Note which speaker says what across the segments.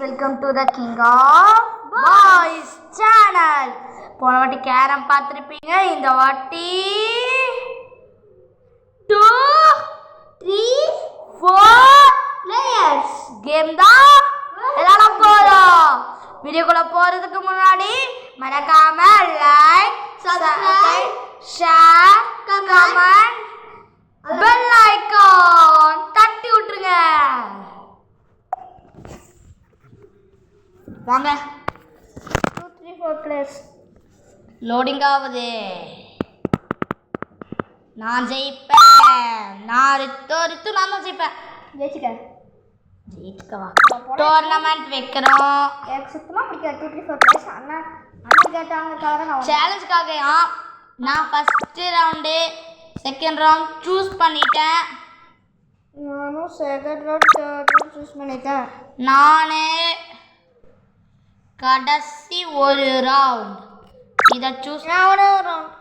Speaker 1: Welcome to the king of boys channel. போன வாட்டி carrom பார்த்துருப்பீங்க. இந்த வாட்டி 2, 3, 4 பிளேயர்ஸ் கேம் தான் விளையாட போறோம். வீடியோக்குள்ள போறதுக்கு முன்னாடி மறக்காம like, subscribe, share, comment, bell icon தட்டி விட்டுருங்க. வாங்க 2, 3, 4 பிளேஸ் லோடிங் ஆகுது. நான் ஜெயிப்பேன். நான் ரித்து நான் தான் ஜெயிப்பேன். ஜெயிச்சுக்கவா டோர்னமெண்ட் வைக்கிறோம்.
Speaker 2: எனக்கு சுத்தமாக பிடிக்காது 2, 3, 4 பிளேஸ். அண்ணா கேட்டாங்க
Speaker 1: சேலஞ்சுக்காக. நான் first round second round choose பண்ணிட்டேன்.
Speaker 2: நானும் second round third round choose பண்ணிட்டேன்.
Speaker 1: நானே கடைசி ஒரு ரவுண்ட் இதை சூஸ்.
Speaker 2: நான் ஒரு ரவுண்ட்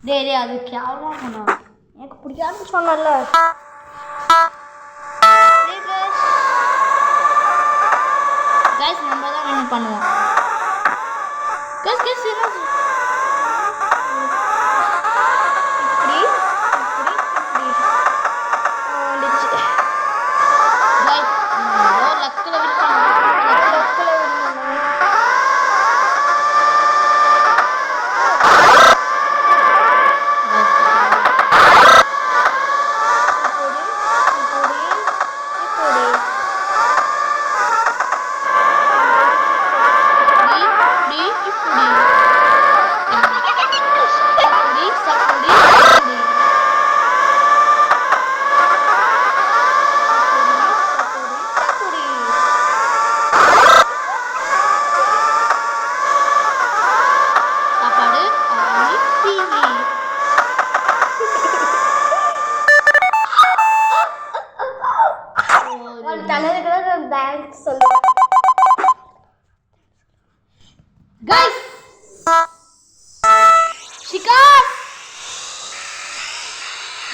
Speaker 1: டேய் அது கேவலமாக பண்ண
Speaker 2: எனக்கு பிடிக்காதுன்னு சொன்னல.
Speaker 1: கைஸ் நம்ம தான் வின் பண்ணுவோம். கைஸ்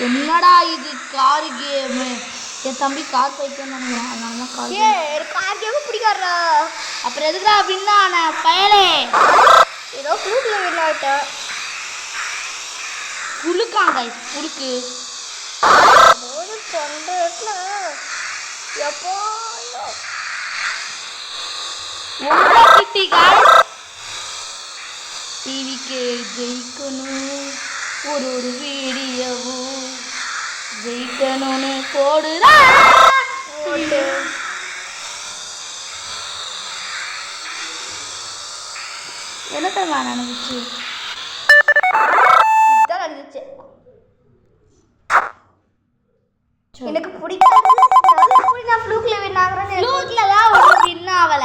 Speaker 1: என்னடா இது கார் கேம்? என் தம்பி கார் பைத்தியம் நினைக்கிறேன். அதனால
Speaker 2: கார் கேம் பிடிக்காதா?
Speaker 1: அப்புறம் எதுக்குடா வின்னான பயலே?
Speaker 2: ஏதோ குழுக்குல வின் ஆகிட்டேன்.
Speaker 1: குழுக்காங்க குழுக்கு
Speaker 2: பண்ணுறதுல எப்போ
Speaker 1: டிவிக்கு ஜெயிக்கணும். ஒரு வீடியோவும் ஜெயிக்கணும்னு போடுறா. என்ன தெரியுமா நடந்துச்சு?
Speaker 2: இதுதான் நடந்துச்சு. எனக்கு பிடிக்காது. நான் ஃப்ளூக்ல வின் ஆகுறேன்.
Speaker 1: ஃப்ளூக்ல தான் ஒரு வின் ஆகல.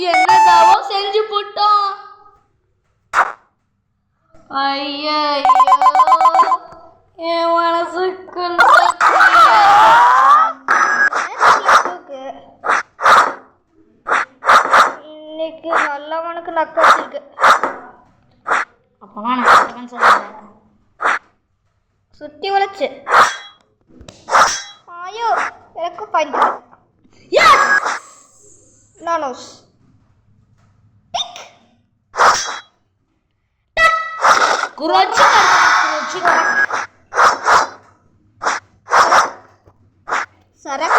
Speaker 1: என்னதாவோ செஞ்சு போட்டோம். ஐயோ என் மனசுக்குள்ள
Speaker 2: இன்னைக்கு நல்லவனுக்கு நக்க வச்சிருக்கு.
Speaker 1: அப்பதான் நான் சொல்லுறேன்.
Speaker 2: சுத்தி வளைச்சு ஐயோ எனக்கு பாயிண்ட். நானோஸ்
Speaker 1: குரோச்சி
Speaker 2: சரக்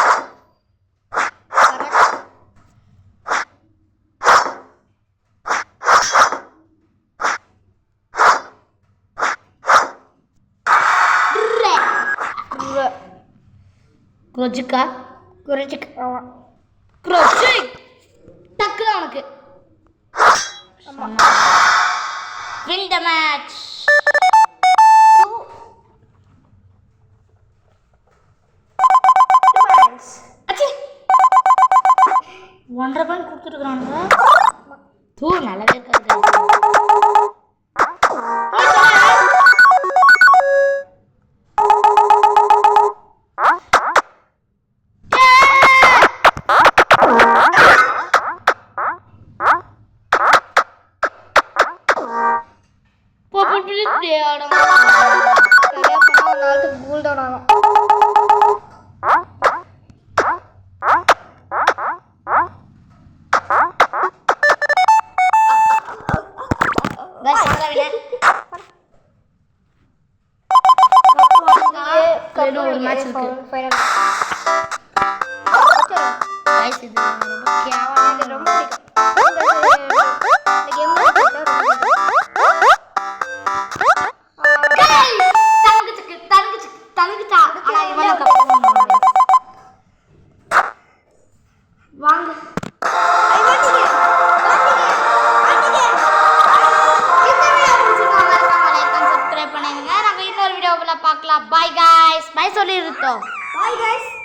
Speaker 1: குரோஜிக்கா
Speaker 2: குறைச்சிக்கு
Speaker 1: குரோஜிக் இருக்கு. Win the match.
Speaker 2: 2 points.
Speaker 1: அச்சி 1.5 பாயிண்ட் கொடுத்துருக்கானுங்க. தூ நல்லாவே இருக்காது.
Speaker 2: சரியா பண்ணா ஒரு நாளுக்கு கூல் டவுன் ஆகும்.
Speaker 1: ஒரு மேட்ச் இருக்கு.
Speaker 2: ஃபைனல்
Speaker 1: கைஸ் இது ரொம்ப கேவலமா
Speaker 2: எனக்கு ரொம்ப பிடிக்கும். இந்த கேம் ரொம்ப பிடிக்கும்.
Speaker 1: தங்குச்சா ஆனா இவன கப் வாங்க சப்ஸ்கிரைப் பண்ணுங்க. நம்ம இன்னொரு வீடியோவில் பார்க்கலாம். பாய் गाइस. பாய் சொல்லிருந்தோம்.
Speaker 2: Bye guys.